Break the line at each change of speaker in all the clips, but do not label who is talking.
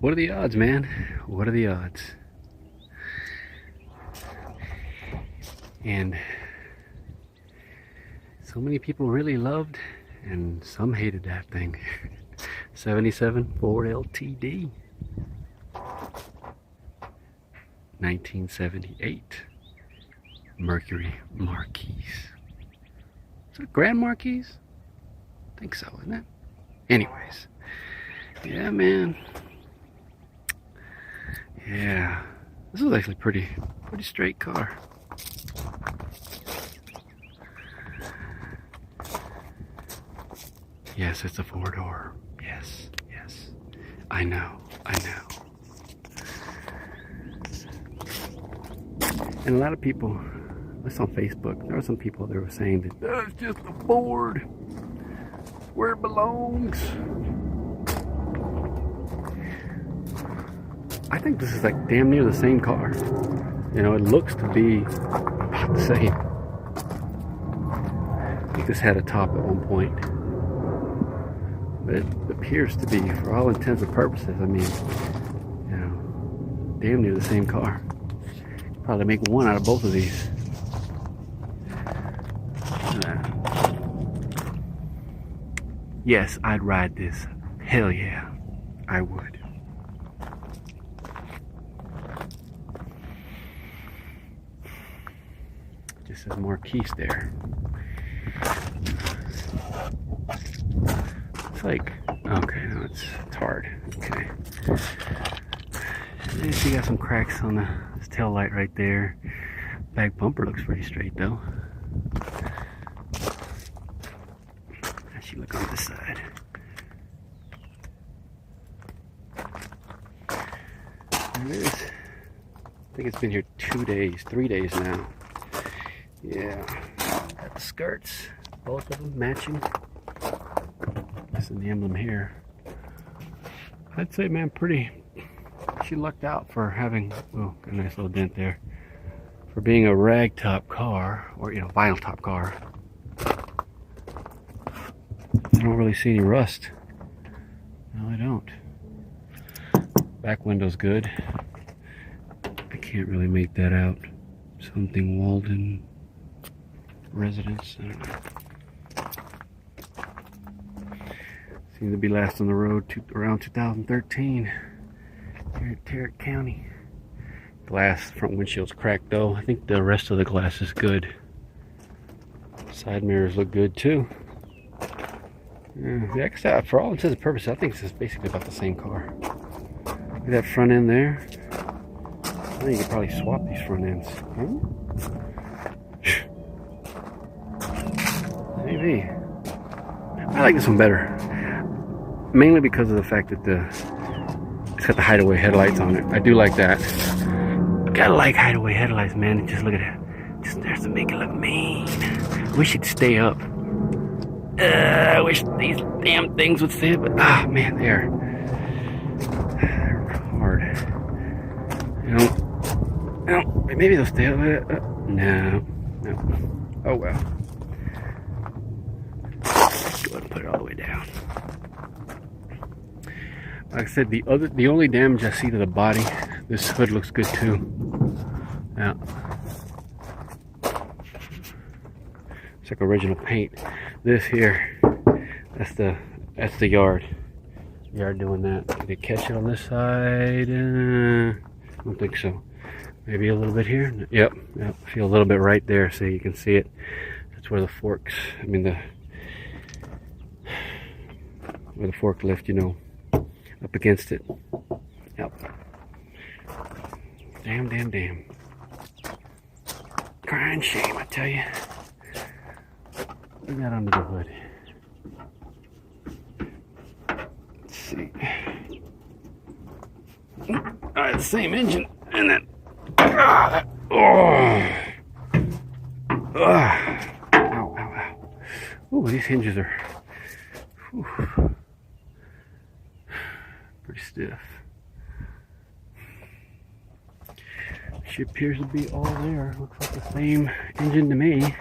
What are the odds, man? What are the odds? And so many people really loved and some hated that thing. 77 Ford LTD. 1978 Mercury Marquis. Is it Grand Marquis? I think so, isn't it? Anyways. Yeah, man. Yeah. This was actually pretty straight car. Yes, it's a 4-door. Yes, yes. I know. And a lot of people, that's on Facebook, there were some people that were saying that it's just a Ford, where it belongs. I think this is like damn near the same car. You know, it looks to be about the same. I think this had a top at one point. But it appears to be, for all intents and purposes, I mean, you know, damn near the same car. Probably make one out of both of these. Yes, I'd ride this. Hell yeah, I would. Just says Marquis there. It's like, okay, no, it's hard. Okay. And she got some cracks on this tail light right there. Back bumper looks pretty straight though. How's she look on this side? There it is. I think it's been here 2 days, 3 days now. Yeah. Got the skirts, both of them matching. This is the emblem here. I'd say, man, she lucked out for having, oh, got a nice little dent there. For being a rag top car, or, you know, vinyl top car. I don't really see any rust. No, I don't. Back window's good. I can't really make that out. Something Walden residence. I don't know. Seems to be last on the road around 2013 here at Tarrant County. Glass front windshield's cracked though. I think the rest of the glass is good. Side mirrors look good too. Yeah, for all intents and purposes, I think this is basically about the same car. Look at that front end there. I think you could probably swap these front ends. Maybe. I like this one better. Mainly because of the fact that it's got the hideaway headlights on it. I do like that. Gotta like hideaway headlights, man. Just look at it. Just there to make it look mean. I wish it'd stay up. I wish these damn things would stay up, but man, they're hard. You know, maybe they'll stay up. No. Oh well. Go ahead and put it all the way down. Like I said, the only damage I see to the body, this hood looks good too. Yeah. It's like original paint. This here, that's the yard. Yard doing that. Did it catch it on this side? I don't think so. Maybe a little bit here. Yep. Feel a little bit right there, so you can see it. That's where the forks. I mean where the forklift, you know, up against it. Yep. Damn. Crying shame, I tell you. Bring that under the hood. Let's see. Alright, the same engine, and then ow. Ooh, these hinges are pretty stiff. She appears to be all there. Looks like the same engine to me,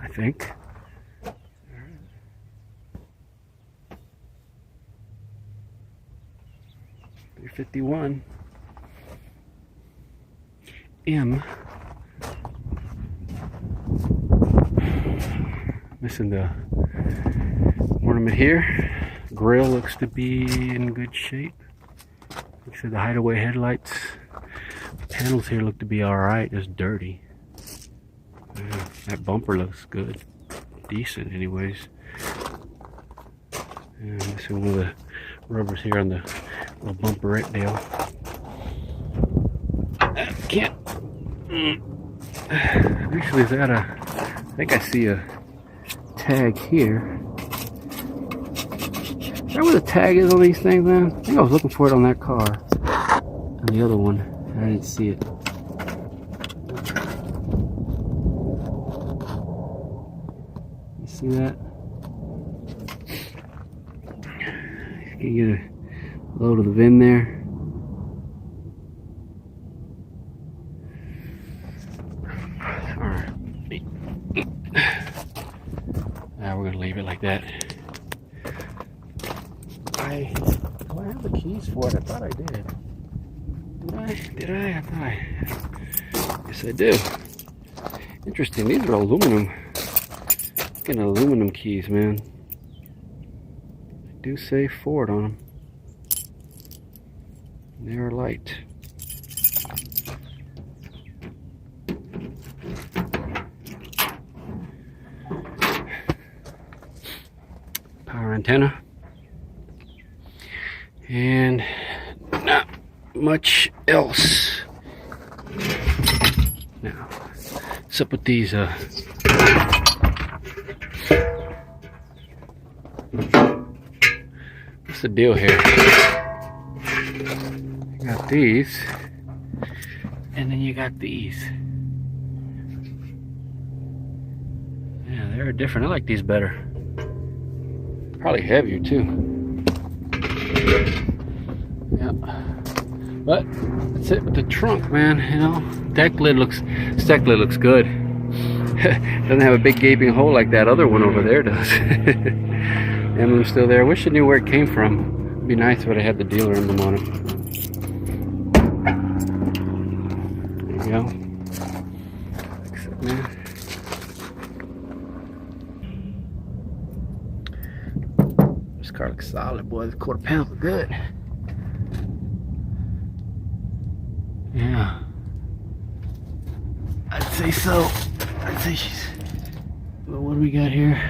I think. 351. M. Missing the ornament here. Grill looks to be in good shape. Like I said, the hideaway headlights. The panels here look to be alright, just dirty. That bumper looks good. Decent anyways. And this is one of the rubbers here on the little bumperette deal. I can't. Actually, is that I think I see a tag here. Is that where the tag is on these things, man? I think I was looking for it on that car. And the other one, I didn't see it. You see that? Can you get a load of the VIN there? Alright. Now we're gonna leave it like that. Do I have the keys for it? I thought I did. Did I? I thought I. Yes, I do. Interesting. These are aluminum. Fucking aluminum keys, man. Do say Ford on them. They're light. Power antenna. And not much else. Now, what's up with these what's the deal here? You got these, and then you got these. Yeah, they're different. I like these better. Probably heavier too. Yeah. But that's it with the trunk, man. You know, stack lid looks good. Doesn't have a big gaping hole like that other one over there does. Emblem's still there. Wish I knew where it came from. It'd be nice if I had the dealer emblem on it. There you go. Except, man. This car looks solid, boy. This quarter pound look good. Yeah. I'd say so. I'd say she's. Well, what do we got here?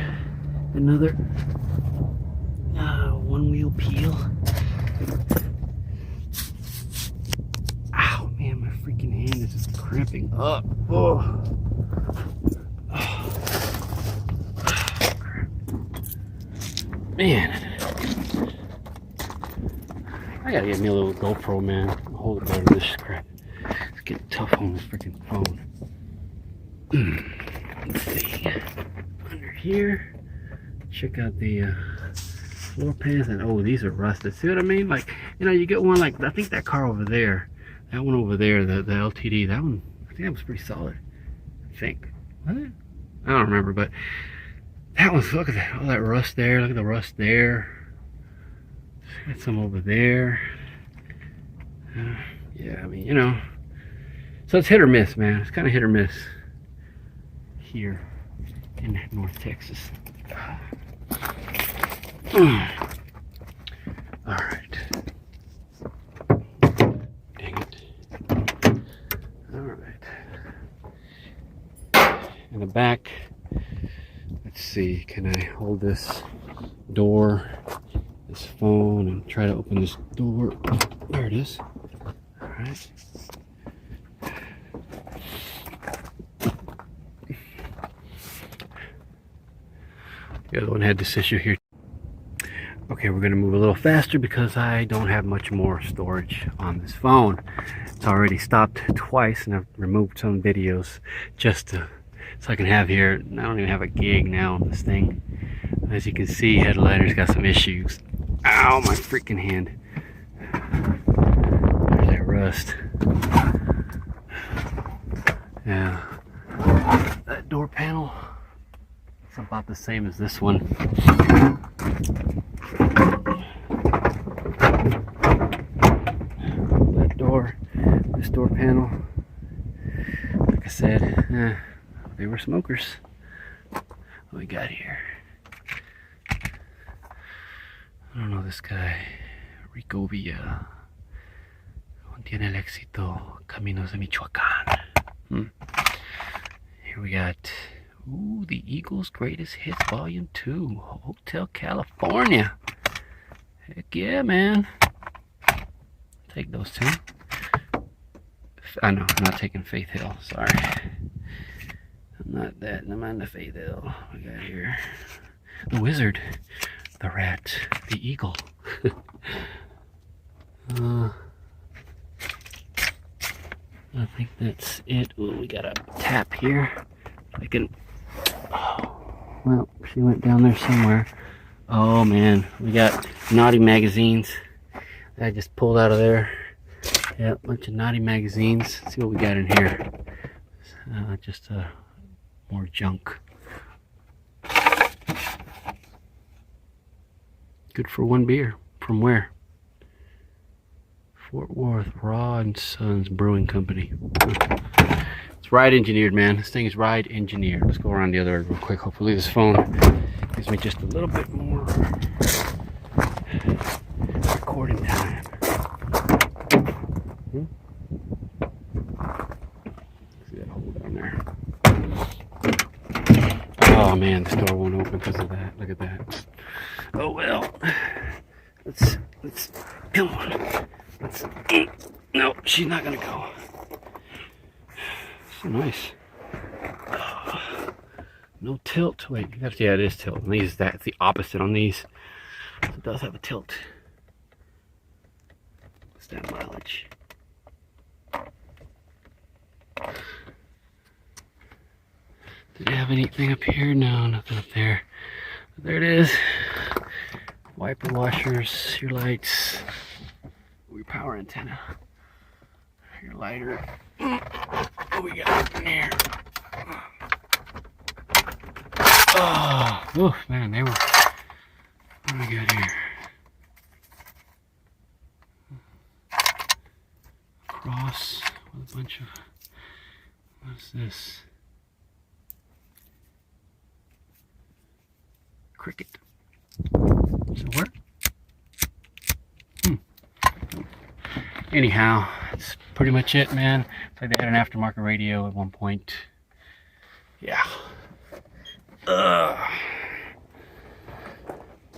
Another one wheel peel. Ow, man, my freaking hand is just cramping up. Oh. Man. I gotta get me a little GoPro, man. Hold it better than this crap. It's getting tough on this freaking phone. Let's see. Under here, check out the floor pans, and oh, these are rusted. See what I mean? Like, you know, you get one like, I think that car over there, that one over there, the LTD, that one, I think that was pretty solid. I think. What? I don't remember, but that one's, look at that, all that rust there. Look at the rust there. Got some over there. Yeah, I mean, you know. So it's hit or miss, man. It's kind of hit or miss here in North Texas. Alright. Dang it. Alright. In the back, let's see, can I hold this door, this phone, and try to open this door? There it is. Alright. The other one had this issue here. Okay, we're gonna move a little faster because I don't have much more storage on this phone. It's already stopped twice, and I've removed some videos just to, so I can have here. I don't even have a gig now on this thing. As you can see, headliner's got some issues. Ow, my freaking hand. There's that rust. Yeah. That door panel, it's about the same as this one. panel. Like I said, they were smokers. What we got here? I don't know this guy. Rico Villa. Tiene el éxito. Caminos de Michoacán. Here we got, ooh, the Eagles' Greatest Hits Volume 2. Hotel California. Heck yeah, man. Take those two. I know, I'm not taking Faith Hill. Sorry. I'm not that. I'm on the Faith Hill. We got here the Wizard, the Rat, the Eagle. I think that's it. Ooh, we got a tap here. I can. Oh, well, she went down there somewhere. Oh man, we got naughty magazines that I just pulled out of there. Yeah, a bunch of naughty magazines. Let's see what we got in here. Just more junk. Good for one beer. From where? Fort Worth Raw and Sons Brewing Company. It's ride engineered, man. This thing is ride engineered. Let's go around the other end real quick. Hopefully this phone gives me just a little bit more recording time. See that hole down there? Oh man, this door won't open because of that. Look at that. Oh well. Let's come on. No, she's not gonna go. So nice. Oh, no tilt. Wait, yeah, it is tilt. On these, that's the opposite on these. So it does have a tilt. What's that mileage? Did it have anything up here? No, nothing up there. But there it is. Wiper washers, your lights. Your power antenna, your lighter. What we got in here? Oh, oof, man, they were. What do we got here? Cross with a bunch of. What's this? Cricket. So where? Anyhow, that's pretty much it, man. It's like they had an aftermarket radio at one point. Yeah.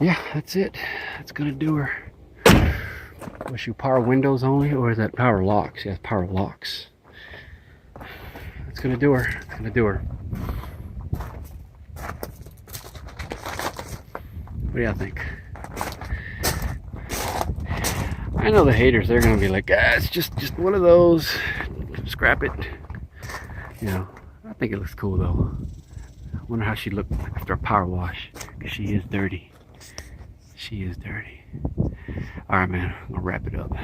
Yeah, that's it. That's gonna do her. Was she power windows only, or is that power locks? Yeah, it's power locks. That's gonna do her. It's gonna do her. What do y'all think? I know the haters, they're gonna be like, it's just one of those, scrap it. You know, I think it looks cool though. I wonder how she looked after a power wash, because she is dirty. She is dirty. Alright man, I'm gonna wrap it up.